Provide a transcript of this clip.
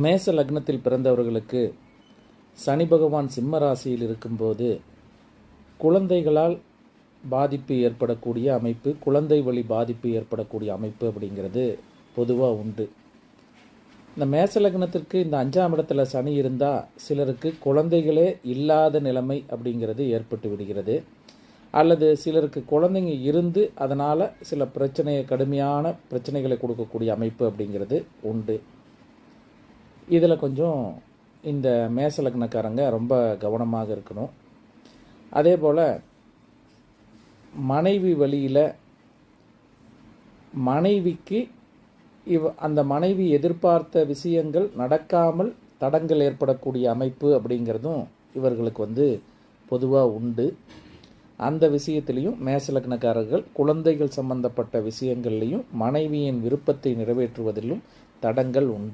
மேச லக்னத்தில் பிறந்தவர்களுக்கு சனி பகவான் சிம்ம ராசியில் இருக்கும்போது குழந்தைகளால் பாதிப்பு ஏற்படக்கூடிய அமைப்பு, குழந்தை வழி பாதிப்பு ஏற்படக்கூடிய அமைப்பு அப்படிங்கிறது பொதுவாக உண்டு. இந்த மேச லக்னத்திற்கு இந்த 5ஆம் இடத்துல சனி இருந்தால் சிலருக்கு குழந்தைகளே இல்லாத நிலைமை அப்படிங்கிறது ஏற்பட்டு விடுகிறது. அல்லது சிலருக்கு குழந்தைங்க இருந்து அதனால் சில கடுமையான பிரச்சனைகளை கொடுக்கக்கூடிய அமைப்பு அப்படிங்கிறது உண்டு. இதில் கொஞ்சம் இந்த மேச லக்னக்காரங்க ரொம்ப கவனமாக இருக்கணும். அதே போல் மனைவி வழியில் மனைவிக்கு அந்த மனைவி எதிர்பார்த்த விஷயங்கள் நடக்காமல் தடங்கள் ஏற்படக்கூடிய அமைப்பு அப்படிங்கிறதும் இவர்களுக்கு பொதுவாக உண்டு. அந்த விஷயத்திலையும் மேச லக்னக்காரர்கள் குழந்தைகள் சம்பந்தப்பட்ட விஷயங்கள்லையும் மனைவியின் விருப்பத்தை நிறைவேற்றுவதிலும் தடங்கள் உண்டு.